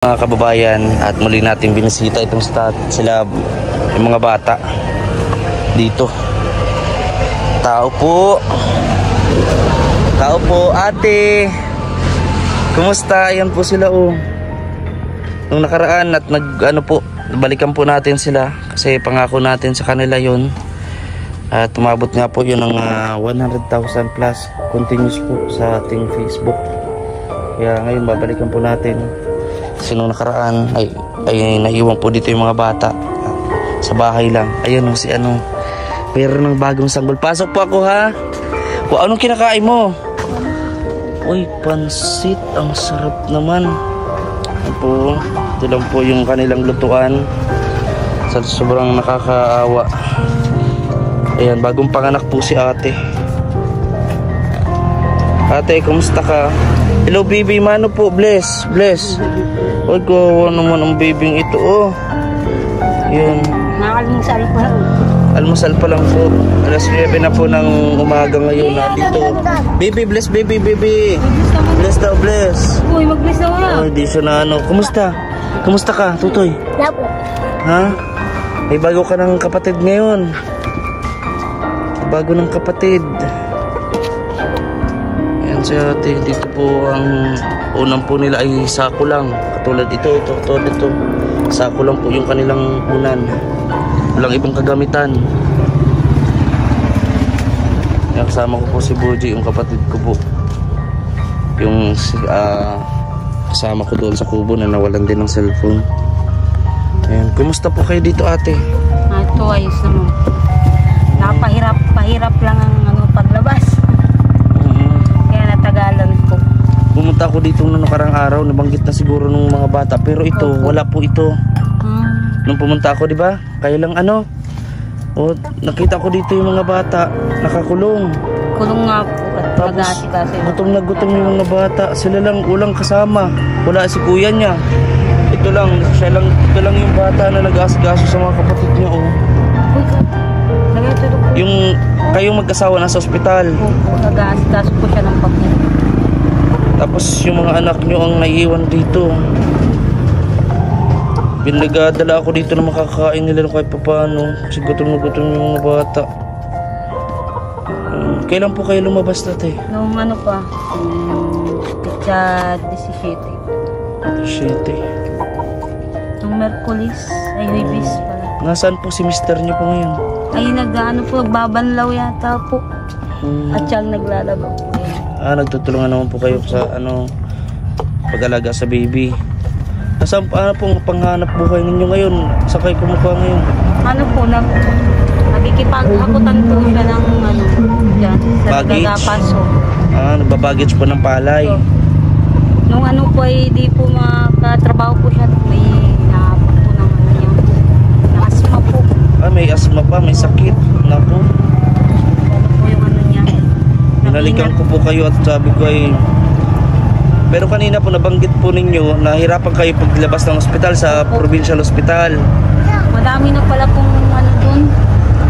Mga kababayan, at muli natin binisita itong sila yung mga bata dito. Tao po ate, kumusta? Ayan po sila nung nakaraan at balikan po natin sila kasi pangako natin sa kanila yun at tumabot nga po yun ng 100,000 plus continuous po sa ating Facebook. Kaya ngayon babalikan po natin. Nung nakaraan ay naiwan po dito yung mga bata sa bahay lang. Ayun si meron ng bagong sanggol. Pasok po ako ha. Anong kinakain mo? Uy, pansit. Ang sarap naman. Ito lang po yung kanilang lutuan. Sobrang nakakaawa. Ayan, bagong panganak po si ate. Ate, kumusta ka? Hello baby, mano po? Bless. Huwag ko naman ang babying ito Yun. Almusal pa. Almusal pa lang po. Alas 9 na po ng umaga ngayon na dito. Baby, bless baby. Bless daw, bless. Uy, mag-bless daw na. Di siya na Kumusta? Kumusta ka, Tutoy? Lapo. Ha? May bago ka ng kapatid ngayon. Bago ng kapatid. Si ate, dito po ang unang po nila ay sako lang. Katulad ito. Sako lang po yung kanilang unan. Walang ibang kagamitan. Kasama ko po si Boji, yung kapatid ko po. Yung kasama ko doon sa kubo na nawalan din ng cellphone. Ayan. Kumusta po kayo dito ate? Ito ayos naman. Napahirap lang ang paglabas. Tagalan po. Pumunta ako dito noong nakarang araw, nabanggit na siguro ng mga bata, pero ito, wala po ito. Nung pumunta ako, di ba? Kaya lang nakita ko dito yung mga bata, nakakulong. Kulong nga po. Tapos, gutom yung mga bata. Sila lang, ulang kasama. Wala si kuya niya. Ito lang yung bata na nag-asgaso sa mga kapatid niya. Yung kayong mag-asawa nasa ospital. Nag-aasgaso po siya ng papel. Tapos yung mga anak nyo ang naiiwan dito. Binagadala ako dito na makakain nila kahit paano. Kasi gutom yung mga bata. Kailan po kayo lumabas dati? Nung pa? Pitsa 17. Nung Merkulis ay Huibis pala. Nasaan po si mister nyo po ngayon? Ay nagbabanlaw yata po. At siyang naglalaba po. Nagtutulungan naman po kayo sa pag-alaga sa baby. Nasaan pong panghanap buhay ninyo ngayon? Saan kayo kumukuha ngayon? Nagkikipaghakutan po siya ng dyan sa Tagapaso. Nagbabaggage po ng palay. Nung po ay di po makatrabaho po siya. May nahabak po ng na asma po. May asma pa, may sakit. Naku. Po yung niya. Hinalikan ko po kayo at sabi ko pero kanina po nabanggit po ninyo na hirapan kayo paglabas ng ospital sa provincial hospital. Madami na pala pong doon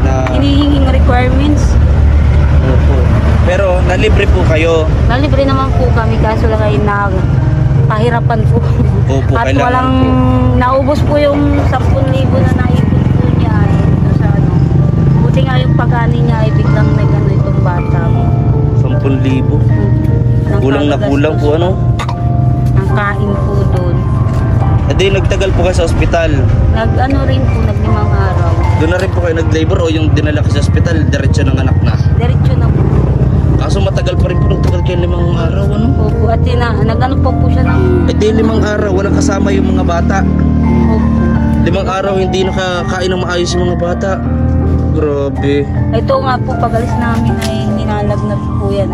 na hinihinging requirements. Opo. Pero nalibre po kayo? Nalibre naman po kami kaso lang ay pahirapan po. Opo, at walang naubos po yung 10,000 na naipon po niya buti nga yung pag-ani niya ay biglang itong bata. 10,000? Kulang na kulang po ang kain po doon. Hindi nagtagal po kayo sa ospital? Rin po, nag-5 araw. Doon na rin po kayo nag-labor o yung dinala kayo sa ospital, diretso ng anak na? Diretso na po. Kaso matagal pa rin po, nagtagal kayo 5 araw Opo, at po siya ng... 5 araw, walang kasama yung mga bata? Opo. 5 araw hindi nakakain ng maayos yung mga bata? Grabe. Ito nga po, pag-alis namin ay ninalagnat po yan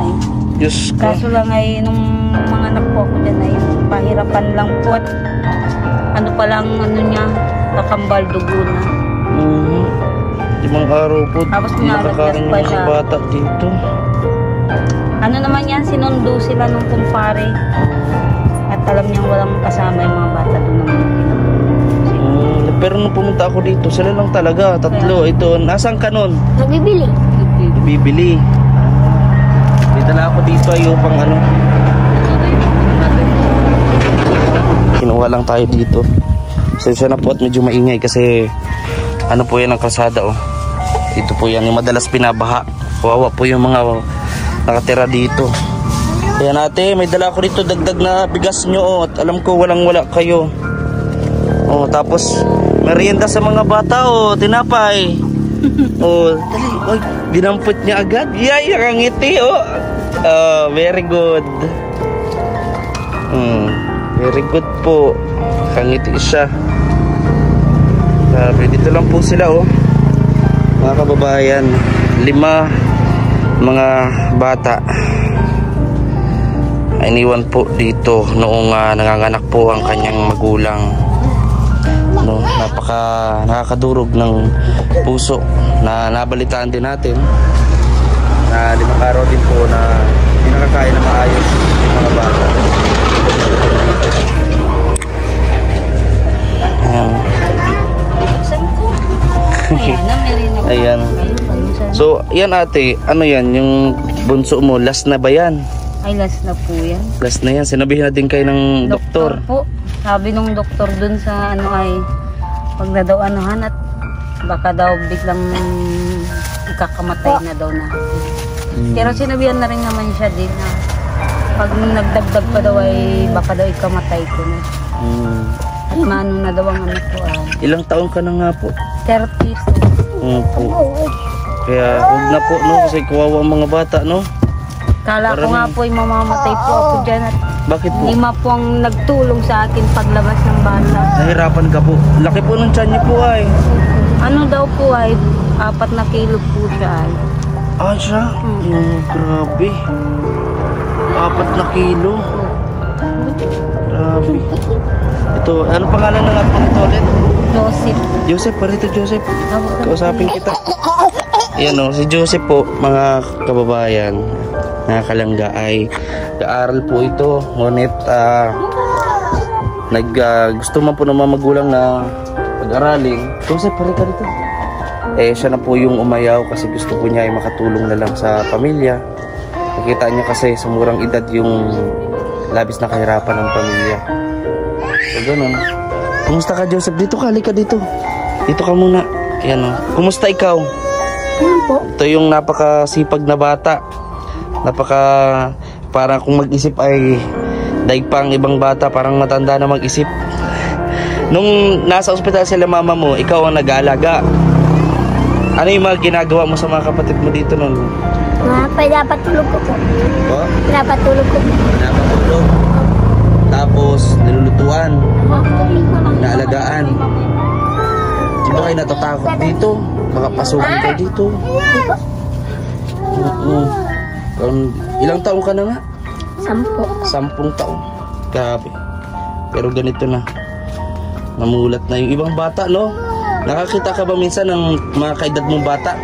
Diyos ko. Kaso lang nung mga anak po ako dyan pahirapan lang po at niya, nakambal dugo na. 5 araw po, tapos nakakain yung mga bata dito. Naman yan, sinundo sila nung kumpare. At alam niyang walang kasama yung mga bata doon naman. Pero nung pumunta ako dito, sila lang talaga, 3. Ito, nasaan ka nun? Nagbibili. Dito lang ako dito upang kinuha lang tayo dito. Sensya na po at medyo maingay kasi ano po yan ang kalsada oh. Dito po yan yung madalas pinabaha. Kawawa po yung mga nakatira dito. Ayan ate, may dala ko dito dagdag na bigas nyo oh. At alam ko walang wala kayo. Oh, tapos merienda sa mga bata oh, tinapay. Oh, dali. Oy, dinampot niya agad. Yay, nakangiti oh. Very good. Very good po. Nakangiti siya. Sabi, dito lang po sila oh. Mga kababayan, 5 mga bata iniwan po dito noong nanganganak po ang kanyang magulang. No, nakakadurog ng puso na nabalitaan din natin na 5 araw din po na hindi nakakain na maayos yung mga bata. Ayan. So, yan ate, ano yan? Yung bunso mo, last na ba yan? Ay, last na po yan. Last na yan. Sinabihin na din kayo ng doktor. Po. Sabi nung doktor dun sa ano ay, pag na daw anuhan at baka daw biglang ikakamatay na daw na. Pero sinabihan na rin naman siya din na pag nagdagdag pa daw ay baka daw ikamatay ko na. At maano na daw ang anak ko ay. Ilang taon ka na nga po? 30. Po. Kaya huwag na po no, kasi kawawa ang mga bata no. Kala ko nga po ay mamamatay po ako dyan at bakit po? 5 po ang nagtulong sa akin paglabas ng bata. Nahirapan ka po. Laki po ng tiyan niyo po ay. Ano daw po ay 4 na kilo po siya ay. Ah, siya? Grabe. 4 na kilo. Grabe. Ito, ano pangalan ng apo nito ulit? Joseph. Joseph, parito Joseph. Kausapin kita. Ayan o, si Joseph po, mga kababayan, nakakalangga ay kaaral po ito. Ngunit, gusto man po ng mga magulang na pag-aralin. Joseph, parito dito. Eh, siya na po yung umayaw kasi gusto po niya ay makatulong na lang sa pamilya. Nakita niya kasi sa murang edad yung labis na kahirapan ng pamilya. So, ganun. Kumusta ka, Joseph? Dito ka, halika dito. Dito ka muna. Ayan o. Kumusta ikaw? Po. Ito yung napakasipag na bata. Parang kung mag-isip ay daig pa ang ibang bata, parang matanda na mag-isip. Nung nasa ospital sila mama mo, ikaw ang nag-aalaga. Ano yung mga ginagawa mo sa mga kapatid mo dito nun? Pinapatulog ko po. Po? Pinapatulog ko po. Pinapatulog. Tapos, nilulutuan. Naalagaan. Di ba kayo natatakot dito? Baka pasukin kayo dito. Ilang taon ka na nga? 10 taon. Grabe. Pero ganito na. Namulat na yung ibang bata, no? Nakakita ka ba minsan ng mga kaedad mong bata?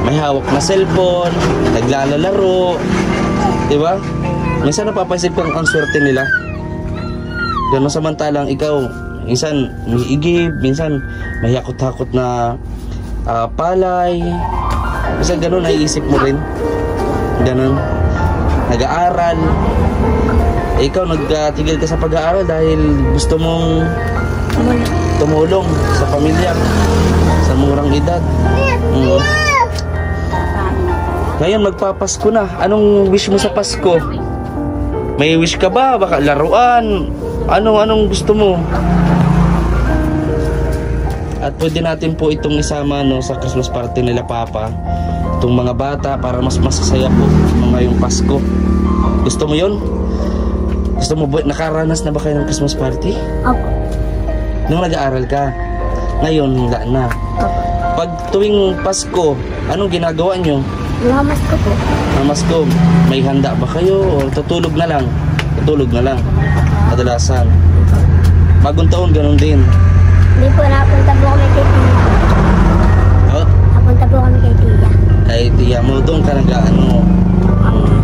May hawak na cellphone, naglalaro, di ba? Minsan napapaisip kang ang swerte nila. Gano'n samantalang ikaw, minsan may igib, minsan may hakot-hakot na palay. Minsan gano'n naiisip mo rin. Gano'n. Nag-aaral. Ikaw nagtigil ka sa pag-aaral dahil gusto mong tumulong sa pamilya sa murang edad. Ngayon magpapasko na. Anong wish mo sa Pasko? May wish ka ba? Baka laruan? Anong gusto mo? At pwede natin po itong isama no, sa Christmas party nila Papa. Itong mga bata para mas masasaya po ngayong Pasko. Gusto mo yun? Gusto mo ba? Nakaranas na ba kayo ng Christmas party? Opo. Nung nag-aaral ka? Ngayon, wala na. Pag tuwing Pasko, anong ginagawa nyo? Lamas ko po. Lamas ko, may handa ba kayo? O tutulog na lang? Tutulog na lang. Kadalasan. Bagong taon, ganun din. Hindi po, napunta po kami kay Tia. Oh? Napunta po kami kay Tia. Kay Tia mo, doon ka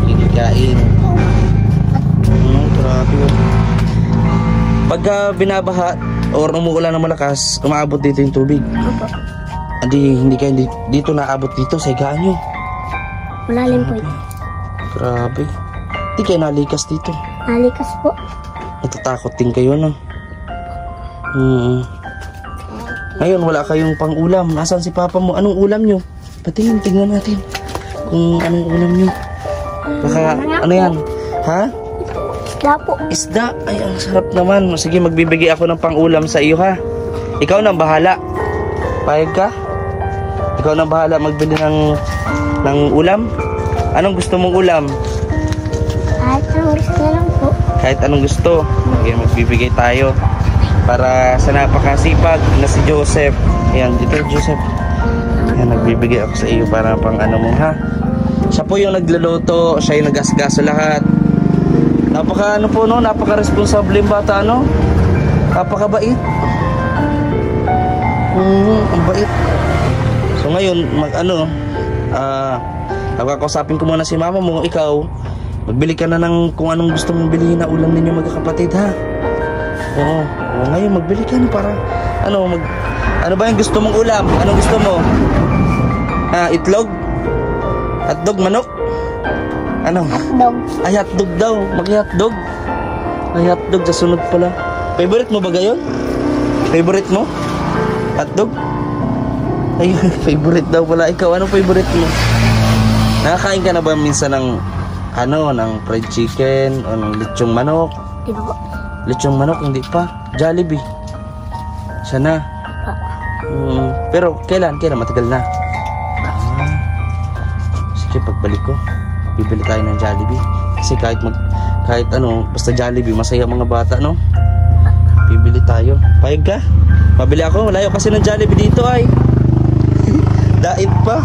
kikikain. Grabe. Pagka binabaha or umuulan ng malakas, umaabot dito yung tubig. Opo. Hindi kayo dito naabot dito sa higaan nyo. Malalim po ito. Grabe. Hindi kayo nalikas dito. Nalikas po. Natatakot din kayo, no? Ngayon, wala kayong pang-ulam. Nasaan si papa mo? Anong ulam nyo? Patingin, tingnan natin. Kung anong ulam nyo. Baka, ano yan? Ha? Isda po. Isda. Ay, ang sarap naman. Sige, magbibigay ako ng pang-ulam sa iyo, ha? Ikaw nang bahala. Payag ka? Ikaw nang bahala magbili ng ulam? Anong gusto mong ulam? Kahit anong gusto lang po. Kahit anong gusto. Okay, magbibigay tayo. Para sa napakasipag na si Joseph. Ayan, dito Joseph. Ayan, nagbibigay ako sa iyo para pang ano mo, ha? Siya po yung nagluluto. Siya yung nagasgaso lahat. Napaka ano po, no? Napaka-responsable yung bata, no? Napakabait. Ang bait. So ngayon, kakausapin ko muna si mama mo. Ikaw, magbili ka na ng kung anong gusto mong bilhin na ulam ninyo magkakapatid, ha? Oo. Ngayon, magbili ka na para, ano ba yung gusto mong ulam? Anong gusto mo? Itlog? Hotdog, manok? Ano? Hotdog. Ay, hotdog daw. Mag-hotdog. Ay, hotdog sa sunod pala. Favorite mo ba gayon? Favorite mo? Hotdog? Ay, favorite daw pala. Ikaw, anong favorite mo? Nakakain ka na ba minsan ng ng fried chicken o ng lechong manok? Di ba po? Lechong manok, hindi pa. Jollibee. Sana. Pero kailan? Matagal na. Sige, pagbalik ko, bibili tayo ng Jollibee. Kasi kahit basta Jollibee, masaya mga bata, no? Bibili tayo. Payag ka? Pabili ako. Malayo kasi ng Jollibee dito ay. Dait pa.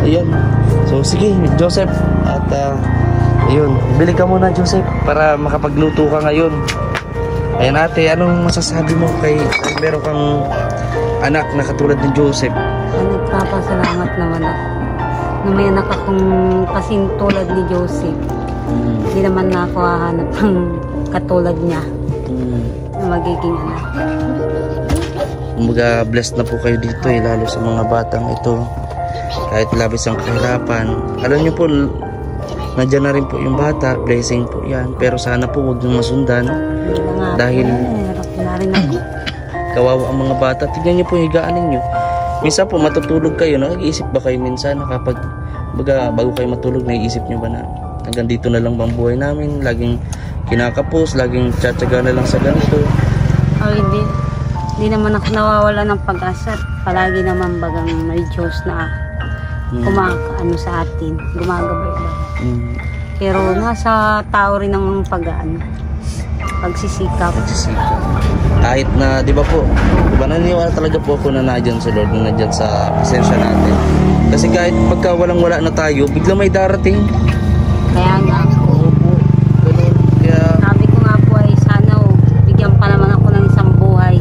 Ayan. So sige, Joseph. At ayun, bili ka muna Joseph para makapagluto ka ngayon. Ayan ate, anong masasabi mo kay meron kang anak na katulad ni Joseph? Nagpapasalamat naman ako na may anak akong kasing tulad ni Joseph. Hindi naman na ako hahanap ng katulad niya na magiging anak. Kumbaga blessed na po kayo dito lalo sa mga batang ito. Kahit labis ang kahirapan, alam niyo po, nandiyan na rin po yung bata, blessing po yan. Pero sana po huwag niyong masundan dahil kawawa ang mga bata. Tignan niyo po yung higaan ninyo. Minsan po matutulog kayo, nag-iisip ba kayo minsan na kapag bago kayo matulog, naiisip niyo ba na hanggang dito na lang bang buhay namin? Laging kinakapos, laging tsatsaga na lang sa ganito. Hindi naman ako nawawala ng pag-asa. Palagi naman bagang may Diyos na kumakaano sa atin, gumagabay lang. Pero nasa tao rin ang pagsisikap. Kahit na, di ba po, naniniwala talaga po ako na nadyan sa Lord, na nadyan sa presensya natin. Kasi kahit pagka walang-wala na tayo, biglang may darating. Kaya nga, Kaya, sabi ko nga po ay sana bigyan pa naman ako ng isang buhay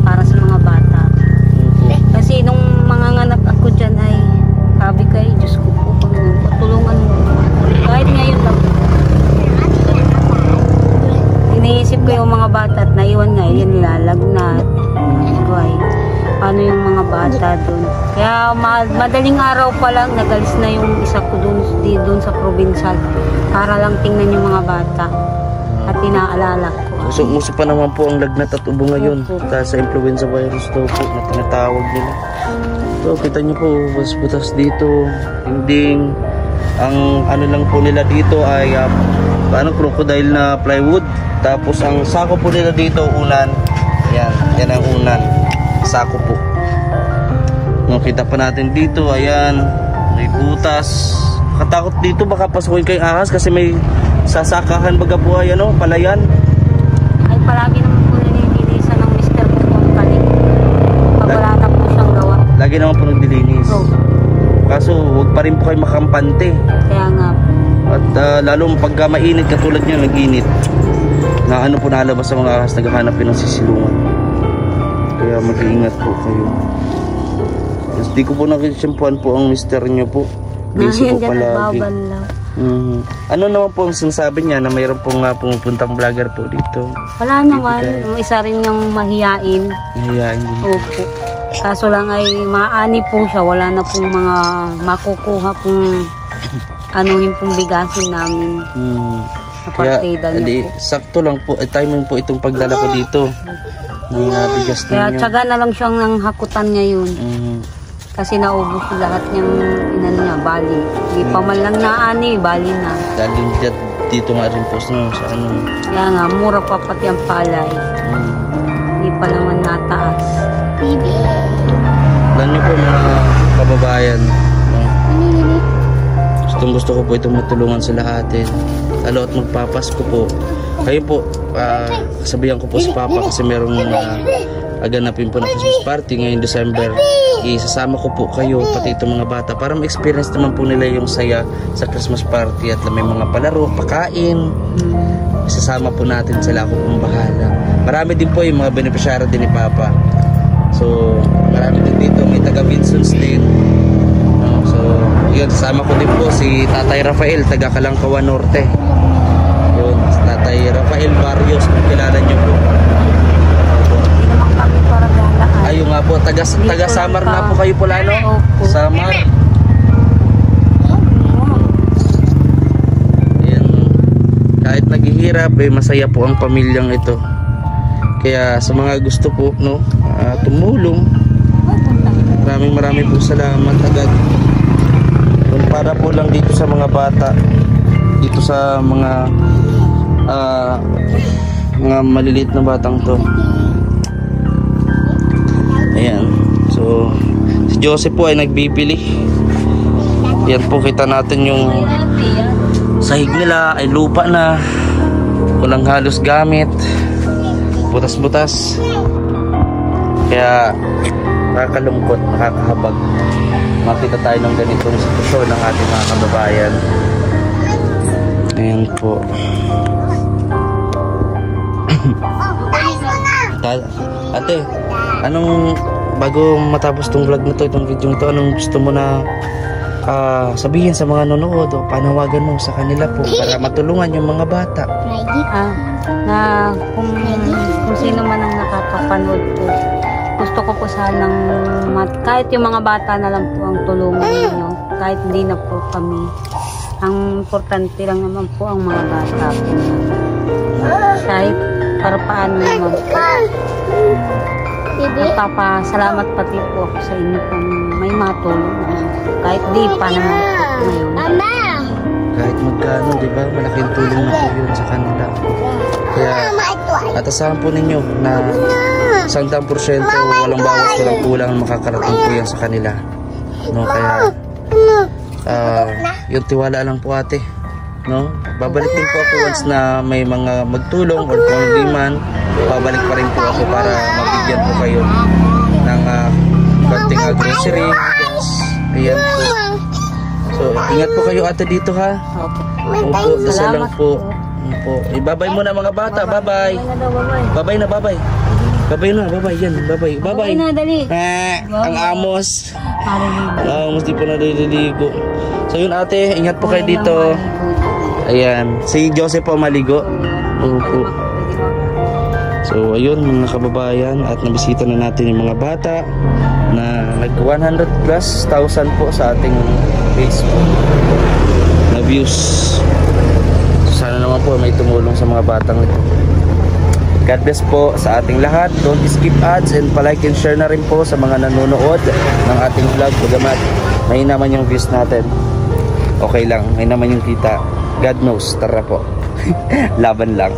para sa mga bata. Kasi nung mga anak ako dyan ay sabi ko ay Diyos ko po, Panginoon po, tulungan mo. Kahit ngayon lang. Iniisip ko yung mga bata at naiwan nga, yun nilalagnat. Paano yung mga bata doon? Kaya madaling araw pa lang, nagalis na yung isa ko doon sa probinsya para lang tingnan yung mga bata at inaalala ko. Uso pa naman po ang lagnat at ubo ngayon dahil sa influenza virus daw po na tinatawag nila. So, kita nyo po, butas dito, dingding. Ang ano lang po nila dito ay crocodile na plywood. Tapos ang sako po nila dito, unan. Yan ang unan. Sako po. Nakita pa natin dito, ayan, may butas. Katakot dito, baka pasukin kayong ahas kasi may sasakahan baga po ay palayan. Ay palagi naman po nililinisan ng mister ko ang palig. Pag wala na po siyang gawa. Lagi naman po naglilinis. Kaso huwag pa rin po kayo makampante. Kaya nga po. At lalong pagka mainit katulad nyo, nag-init, na po nalabas sa mga ahas, naghahanap ng sisilungan. Kaya mag-iingat po kayo. Kasi di ko po nakisimpuan po ang mister nyo po. Busy po palagi. Ano naman po ang sinasabi niya na mayroon pong pumupuntang vlogger po dito? Wala naman. Isa rin yung mahiyain. Mahiyain din. Opo. Kaso lang ay maani po siya. Wala na pong mga makukuha pong anuhin pong bigasin namin. Kaya sakto lang po, timing po itong pagdala ko dito. May nabigas Kaya ninyo. tiyaga na lang siyang nang hakutan ngayon. Mhm. Kasi naubos lahat niyang inano niya, bali. Hindi pa man lang naani, bali na. Dahil dito nga rin po sa ano. Kaya nga, mura pa pati ang palay. Mm. Hindi pa naman nataas. Bibi. Alam niyo po mga kababayan, no? Gusto ko po itong matulungan sila atin. Lalo at magpapasko po. Kayo po, sabihan ko po si Papa kasi merong aganapin po na Christmas party ngayong December. Isasama ko po kayo, pati itong mga bata, para ma-experience naman po nila yung saya sa Christmas party at may mga palaro, pakain. Isasama po natin sila, ako pong bahala. Marami din po yung mga beneficiary din ni Papa. So, marami din dito, may taga Vinsons din. So, yun, sasama ko din po si Tatay Rafael, taga Kalangkawan Norte. Yun, si Tatay Rafael Barrios, kung kilala nyo po. Ayun nga po, taga Samar na po kayo po lalo. Samar. Ayan. Kahit naghihirap, masaya po ang pamilyang ito. Kaya sa mga gusto po, no, tumulong. Maraming po salamat agad. Para po lang dito sa mga bata, dito sa mga maliliit na batang to. Ayan. So, si Joseph po ay nagbibili. Yan po, kita natin yung sahig nila ay lupa na. Walang halos gamit. Butas-butas. Kaya nakakalungkot, nakakahabag. Makita tayo ng ganitong sitwasyon ng ating mga kababayan. Ayan po. Ate, anong bago matapos tong vlog na to, itong video na to, anong gusto mo na sabihin sa mga nanonood o panawagan mo sa kanila po para matulungan yung mga bata? Na kung sino man ang nakakapanood po, gusto ko po sanang kahit yung mga bata na lang po ang tulungan ninyo, kahit hindi na po kami. Ang importante lang naman po ang mga bata po. Kahit para paano naman po. Nagpapasalamat pati po ako sa inyo kung may matulong. Kahit di pa naman po ngayon. Kahit magkano, di ba? Malaking tulong na po yun sa kanila. Kaya, atasahan po ninyo na 100% walang bawas, walang kulang makakarating po yan sa kanila. No, kaya, yung tiwala lang po ate. No? Babalik din po ako once na may mga magtulong or kung hindi man, babalik pa rin po ako para mabigyan po kayo ng konting grocery. Ayan po. So, ingat po kayo ate dito ha. Opo, dasal lang po. Opo. Babay muna mga bata. Bye-bye. Bye-bye na, bye-bye. Bye-bye na, bye-bye. Yan, bye-bye. Bye-bye. na, dali. Ang amos. Amos di po naliligo. So yun ate, ingat po kayo dito. Ayan, si Joseph po maligo. Opo. So ayun mga kababayan, at nabisita na natin yung mga bata na nag 100 plus thousand po sa ating Facebook na views. So, sana naman po may tumulong sa mga batang ito. God bless po sa ating lahat. Don't skip ads and palike and share na rin po sa mga nanonood ng ating vlog. Bagamat may naman yung views natin, okay lang, may naman yung kita. God knows, tara po. Laban lang.